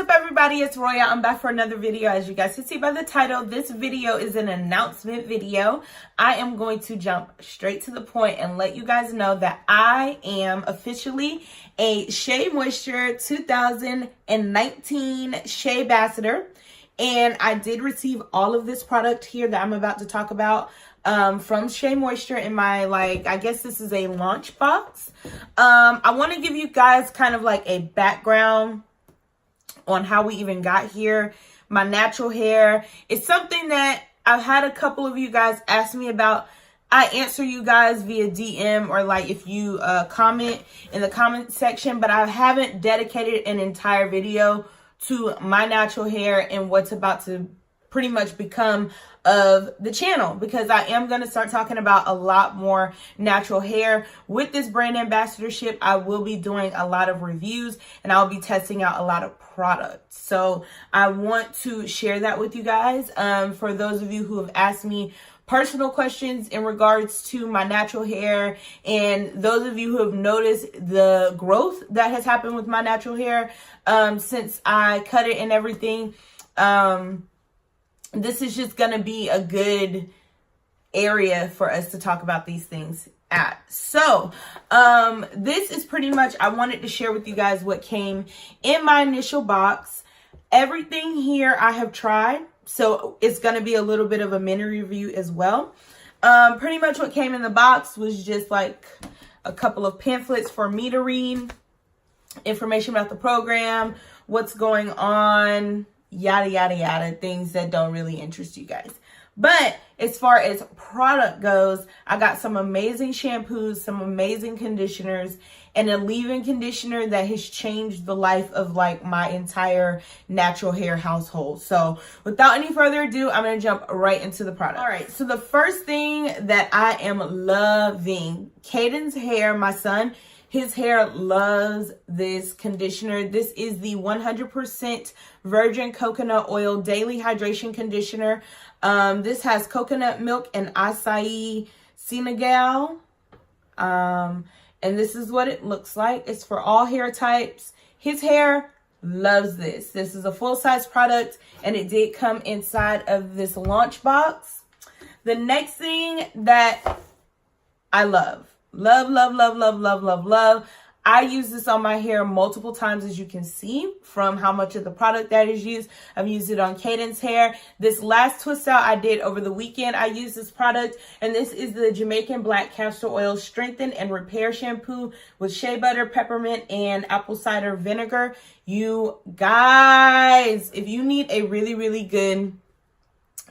up, everybody? It's Roya. I'm back for another video. As you guys can see by the title, this video is an announcement video. I am going to jump straight to the point and let you guys know that I am officially a Shea Moisture 2019 Sheabassador. And I did receive all of this product here that I'm about to talk about from Shea Moisture in my, I guess this is a launch box. I want to give you guys kind of like a background on how we even got here. My natural hair is something that I've had a couple of you guys ask me about. I answer you guys via DM or if you comment in the comment section, but I haven't dedicated an entire video to my natural hair and what's about to pretty much become of the channel, because I am going to start talking about a lot more natural hair. With this brand ambassadorship, I will be doing a lot of reviews and I'll be testing out a lot of products. So I want to share that with you guys. For those of you who have asked me personal questions in regards to my natural hair, and those of you who have noticed the growth that has happened with my natural hair since I cut it and everything, this is just going to be a good area for us to talk about these things at. So this is pretty much, I wanted to share with you guys what came in my initial box. Everything here I have tried, so it's going to be a little bit of a mini review as well. Pretty much what came in the box was just like a couple of pamphlets for me to read, information about the program, what's going on, yada, yada, yada, things that don't really interest you guys. But as far as product goes, I got some amazing shampoos, some amazing conditioners, and a leave-in conditioner that has changed the life of my entire natural hair household. So without any further ado, I'm going to jump right into the product. All right, so the first thing that I am loving, Caden's hair, my son, his hair loves this conditioner. This is the 100% virgin coconut oil daily hydration conditioner. This has coconut milk and acai Senegal. And this is what it looks like. It's for all hair types. His hair loves this. This is a full-size product, and it did come inside of this launch box. The next thing that I love, I use this on my hair multiple times, as you can see from how much of the product that is used. I've used it on Caden's hair. This last twist out I did over the weekend, I used this product, and this is the Jamaican Black Castor Oil Strengthen and Repair Shampoo with shea butter, peppermint, and apple cider vinegar. You guys, if you need a really, really good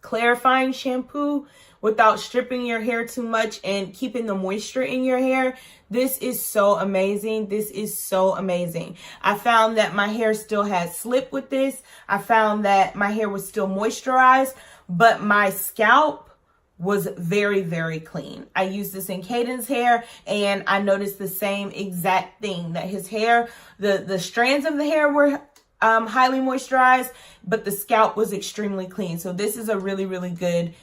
clarifying shampoo without stripping your hair too much and keeping the moisture in your hair, this is so amazing. This is so amazing. I found that my hair still had slip with this. I found that my hair was still moisturized, but my scalp was very, very clean. I used this in Caden's hair, and I noticed the same exact thing, that his hair, the strands of the hair were highly moisturized, but the scalp was extremely clean. So this is a really, really good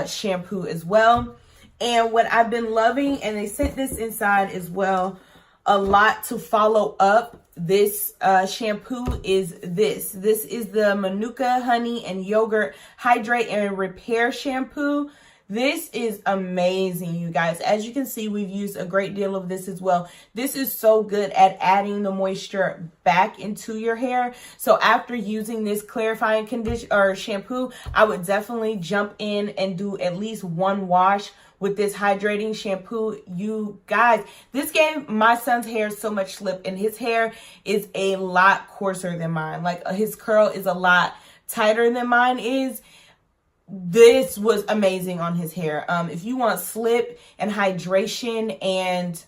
shampoo as well. And what I've been loving, and they sent this inside as well a lot to follow up this shampoo, is this. This is the Manuka Honey and Yogurt Hydrate and Repair Shampoo. This is amazing, you guys. As you can see, we've used a great deal of this as well. This is so good at adding the moisture back into your hair. So after using this clarifying conditioner or shampoo, I would definitely jump in and do at least one wash with this hydrating shampoo. You guys, this gave my son's hair so much slip, and his hair is a lot coarser than mine. His curl is a lot tighter than mine is. This was amazing on his hair. If you want slip and hydration and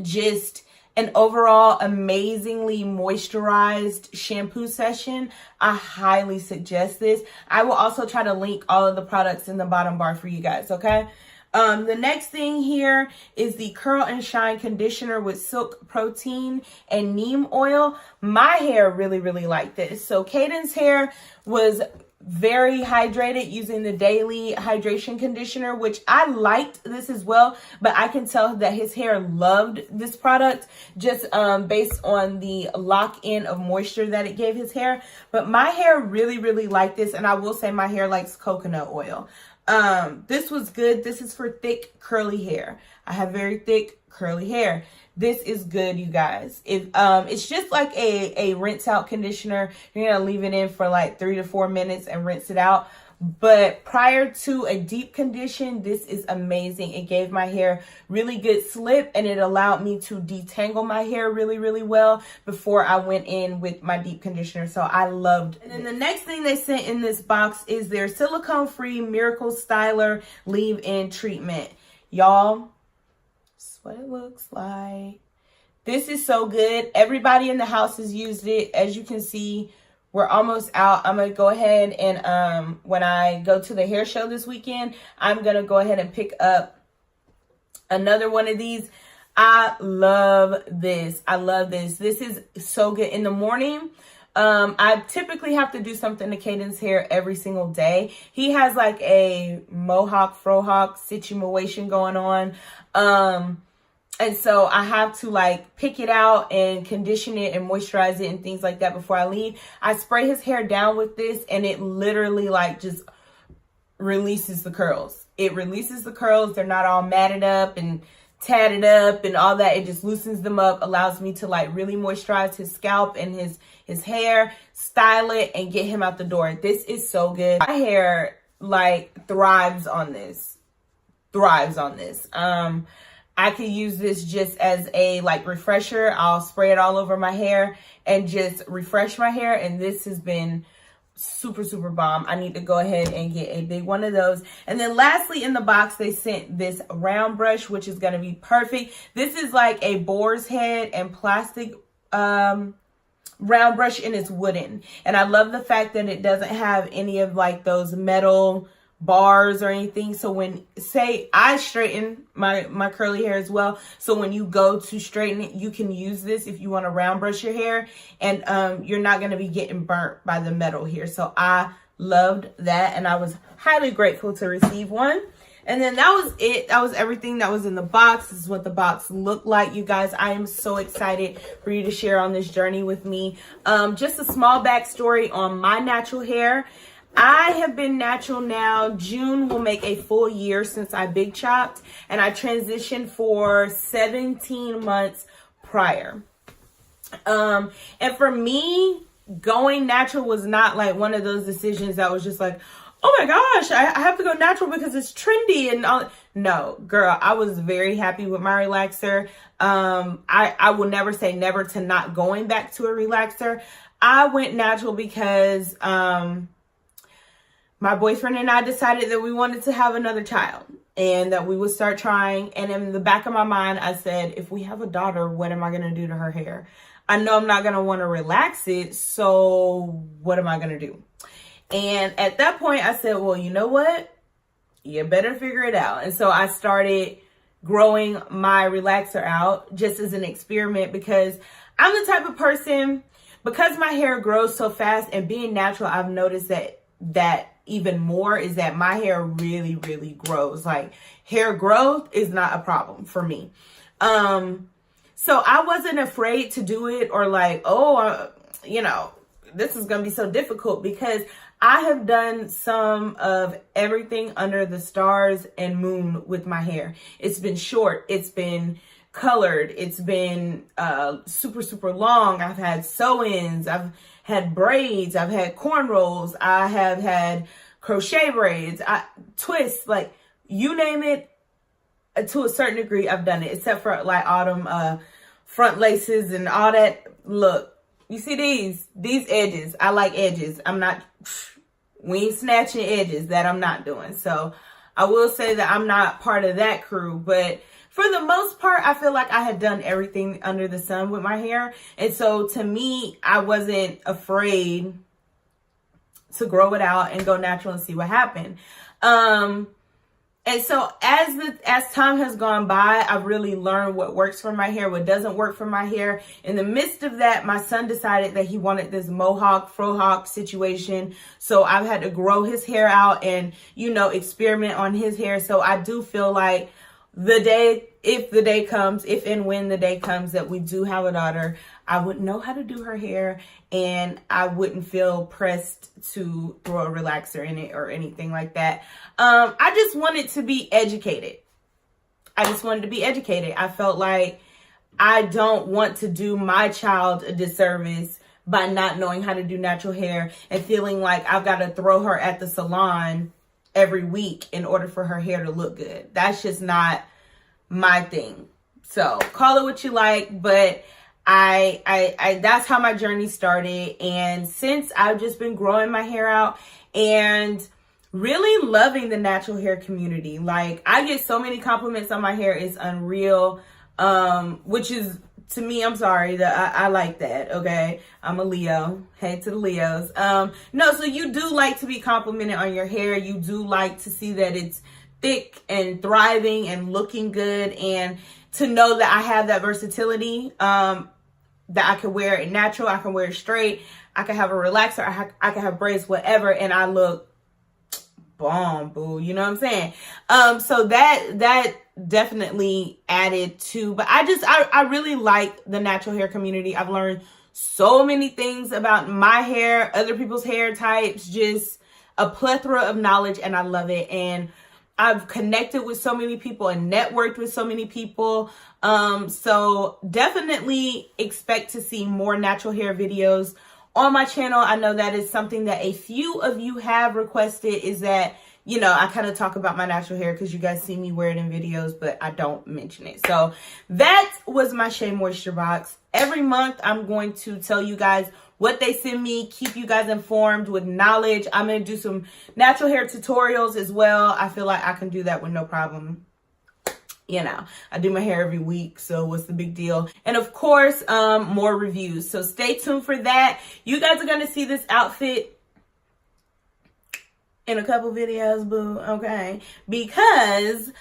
just an overall amazingly moisturized shampoo session, I highly suggest this. I will also try to link all of the products in the bottom bar for you guys, okay? The next thing here is the Curl and Shine Conditioner with Silk Protein and Neem Oil. My hair really, really liked this. So Caden's hair was very hydrated using the daily hydration conditioner, which I liked this as well, but I can tell that his hair loved this product just based on the lock-in of moisture that it gave his hair. But my hair really, really liked this, and I will say my hair likes coconut oil. This was good. This is for thick, curly hair. I have very thick, curly hair. This is good, you guys. It's just like a rinse out conditioner. You're going to leave it in for like 3 to 4 minutes and rinse it out. But prior to a deep condition, this is amazing. It gave my hair really good slip, and it allowed me to detangle my hair really, really well before I went in with my deep conditioner. So I loved it. And then the next thing they sent in this box is their silicone-free Miracle Styler leave-in treatment. Y'all, this is what it looks like. This is so good. Everybody in the house has used it. As you can see, we're almost out. I'm going to go ahead and when I go to the hair show this weekend, I'm going to go ahead and pick up another one of these. I love this. I love this. This is so good in the morning. I typically have to do something to Caden's hair every single day. He has like a mohawk, frohawk situation going on. And so I have to like pick it out and condition it and moisturize it and things like that before I leave. I spray his hair down with this, and it literally like just releases the curls. It releases the curls. They're not all matted up and tatted up and all that. It just loosens them up, allows me to like really moisturize his scalp and his hair, style it, and get him out the door. This is so good. My hair like thrives on this. I could use this just as a like refresher. I'll spray it all over my hair and just refresh my hair. And this has been super, super bomb. I need to go ahead and get a big one of those. And then lastly in the box, they sent this round brush, which is going to be perfect. This is like a boar's head and plastic round brush, and it's wooden. And I love the fact that it doesn't have any of like those metal bars or anything. So when, say I straighten my curly hair as well, so when you go to straighten it, you can use this if you want to round brush your hair, and you're not going to be getting burnt by the metal here. So I loved that, and I was highly grateful to receive one. And then that was it. That was everything that was in the box. This is what the box looked like, you guys. I am so excited for you to share on this journey with me. Just a small backstory on my natural hair. I have been natural now. June will make a full year since I big chopped, and I transitioned for 17 months prior. And for me, going natural was not like one of those decisions that was just like, oh my gosh, I have to go natural because it's trendy and all. No, girl, I was very happy with my relaxer. I will never say never to not going back to a relaxer. I went natural because my boyfriend and I decided that we wanted to have another child and that we would start trying. And in the back of my mind, I said, if we have a daughter, what am I going to do to her hair? I know I'm not going to want to relax it. So what am I going to do? And at that point, I said, well, you know what? You better figure it out. And so I started growing my relaxer out just as an experiment, because I'm the type of person, because my hair grows so fast and being natural, I've noticed that even more is that my hair really, really grows. Like, hair growth is not a problem for me. So I wasn't afraid to do it, or like, this is going to be so difficult, because I have done some of everything under the stars and moon with my hair. It's been short. It's been colored. It's been super, super long. I've had sew-ins. I've had braids. I've had cornrows. I have had crochet braids, twists, like you name it. To a certain degree, I've done it, except for like autumn front laces and all that. Look, you see these edges. I like edges. We ain't snatching edges. That I'm not doing. So I will say that I'm not part of that crew, but for the most part, I feel like I had done everything under the sun with my hair. And so to me, I wasn't afraid to grow it out and go natural and see what happened. And so as time has gone by, I've really learned what works for my hair, what doesn't work for my hair. In the midst of that, my son decided that he wanted this mohawk, frohawk situation. So I've had to grow his hair out and, you know, experiment on his hair. So I do feel like if and when the day comes that we do have a daughter, I would know how to do her hair and I wouldn't feel pressed to throw a relaxer in it or anything like that. I just wanted to be educated. I felt like I don't want to do my child a disservice by not knowing how to do natural hair and feeling like I've got to throw her at the salon every week in order for her hair to look good. That's just not my thing. So call it what you like, but I that's how my journey started. And since I've just been growing my hair out and really loving the natural hair community. Like, I get so many compliments on my hair, it's unreal. Which is, to me, I'm sorry that I like that. Okay. I'm a Leo. Hey to the Leos. No, so you do like to be complimented on your hair. You do like to see that it's thick and thriving and looking good, and to know that I have that versatility, that I can wear it natural, I can wear it straight, I can have a relaxer, I can have braids, whatever, and I look bomb, boo. You know what I'm saying? So that definitely added to, but I really like the natural hair community. I've learned so many things about my hair, other people's hair types, just a plethora of knowledge, and I love it. And I've connected with so many people and networked with so many people. So definitely expect to see more natural hair videos on my channel. I know that is something that a few of you have requested, is that, you know, I kind of talk about my natural hair because you guys see me wear it in videos, but I don't mention it. So that was my Shea Moisture box. Every month I'm going to tell you guys what they send me, keep you guys informed with knowledge. I'm going to do some natural hair tutorials as well. I feel like I can do that with no problem. You know, I do my hair every week, so what's the big deal? And of course, more reviews. So stay tuned for that. You guys are going to see this outfit in a couple videos, boo, okay? Because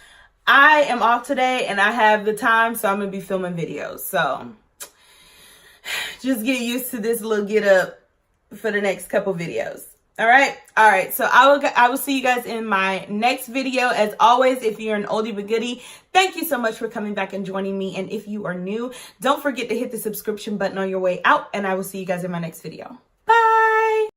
I am off today and I have the time, so I'm going to be filming videos. So just get used to this little get up for the next couple videos. All right. So I will see you guys in my next video. As always, if you're an oldie but goodie, thank you so much for coming back and joining me. And if you are new, don't forget to hit the subscription button on your way out, and I will see you guys in my next video.